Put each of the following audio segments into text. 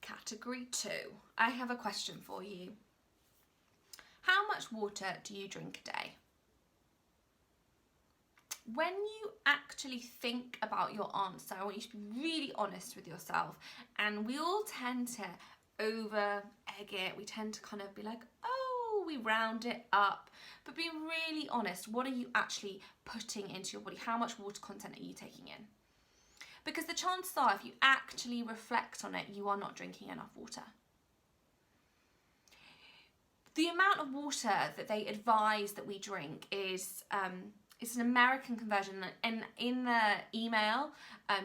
Category 2. I have a question for you. How much water do you drink a day? When you actually think about your answer, I want you to be really honest with yourself. And we all tend to over egg it. We tend to kind of be like, oh, we round it up. But be really honest, what are you actually putting into your body? How much water content are you taking in? Because the chances are, if you actually reflect on it, you are not drinking enough water. The amount of water that they advise that we drink is it's an American conversion, and in the email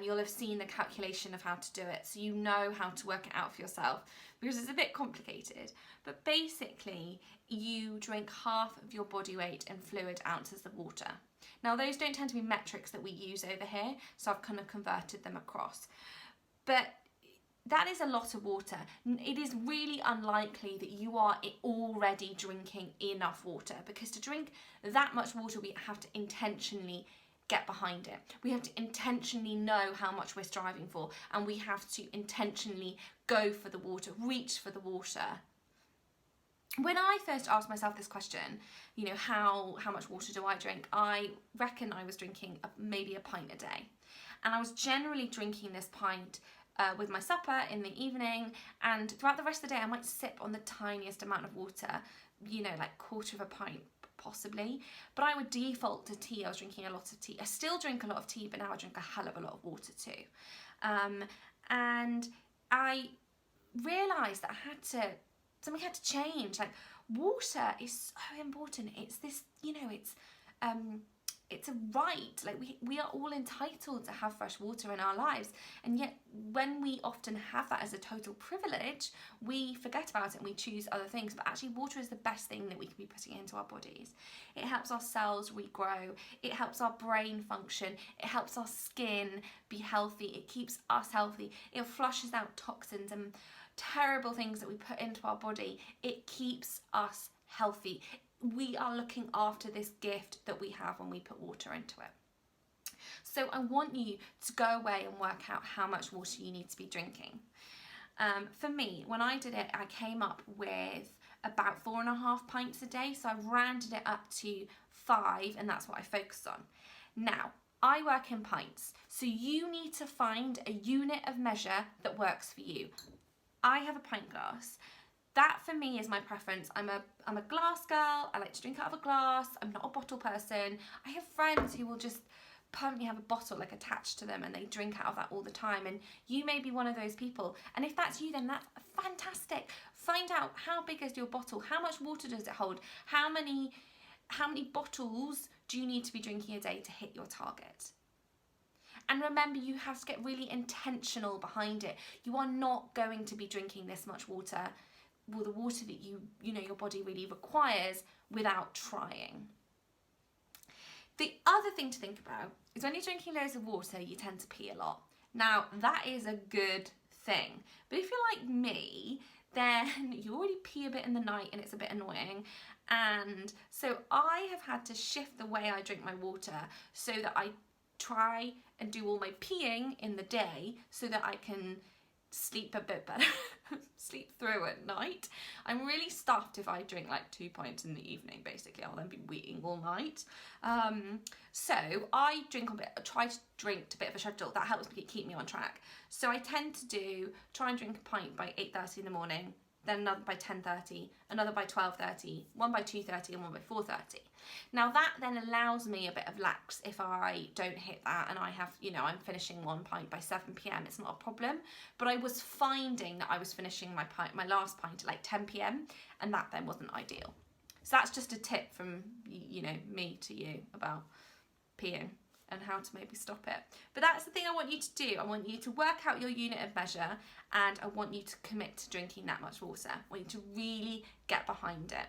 you'll have seen the calculation of how to do it, so you know how to work it out for yourself, because it's a bit complicated. But basically you drink half of your body weight in fluid ounces of water. Now those don't tend to be metrics that we use over here, so I've kind of converted them across. But that is a lot of water. It is really unlikely that you are already drinking enough water, because to drink that much water we have to intentionally get behind it. We have to intentionally know how much we're striving for, and we have to intentionally go for the water, reach for the water. When I first asked myself this question, you know, how much water do I drink? I reckon I was drinking maybe a pint a day. And I was generally drinking this pint with my supper in the evening, and throughout the rest of the day I might sip on the tiniest amount of water, you know, like quarter of a pint possibly. But I would default to tea. I was drinking a lot of tea. I still drink a lot of tea, but now I drink a hell of a lot of water too. And I realised that something had to change. Like, water is so important. It's this, you know, it's a right. Like, we are all entitled to have fresh water in our lives, and yet when we often have that as a total privilege, we forget about it and we choose other things. But actually, water is the best thing that we can be putting into our bodies. It helps our cells regrow, it helps our brain function, it helps our skin be healthy, it keeps us healthy, it flushes out toxins and terrible things that we put into our body. It keeps us healthy. We are looking after this gift that we have when we put water into it. So I want you to go away and work out how much water you need to be drinking. For me, when I did it, I came up with about 4.5 pints a day. So I've rounded it up to 5, and that's what I focus on. Now, I work in pints, so you need to find a unit of measure that works for you. I have a pint glass. That for me is my preference. I'm a glass girl. I like to drink out of a glass. I'm not a bottle person. I have friends who will just permanently have a bottle like attached to them, and they drink out of that all the time, and you may be one of those people. And if that's you, then that's fantastic. Find out, how big is your bottle? How much water does it hold? How many bottles do you need to be drinking a day to hit your target? And remember, you have to get really intentional behind it. You are not going to be drinking this much water, well, the water that you know your body really requires, without trying. The other thing to think about is when you're drinking loads of water, you tend to pee a lot. Now, that is a good thing. But if you're like me, then you already pee a bit in the night and it's a bit annoying. And so I have had to shift the way I drink my water so that I try and do all my peeing in the day so that I can sleep a bit better, sleep through at night. I'm really stuffed if I drink like 2 pints in the evening, basically. I'll then be weeing all night. So I try to drink to a bit of a schedule. That helps me keep me on track. So I tend to try and drink a pint by 8:30 in the morning, then another by 10:30, another by 12:30, one by 2:30 and one by 4:30. Now that then allows me a bit of lax if I don't hit that, and I have, you know, I'm finishing 1 pint by 7 p.m. It's not a problem. But I was finding that I was finishing my last pint at like 10 p.m. and that then wasn't ideal. So that's just a tip from, you know, me to you about peeing and how to maybe stop it. But that's the thing I want you to do. I want you to work out your unit of measure, and I want you to commit to drinking that much water. I want you to really get behind it.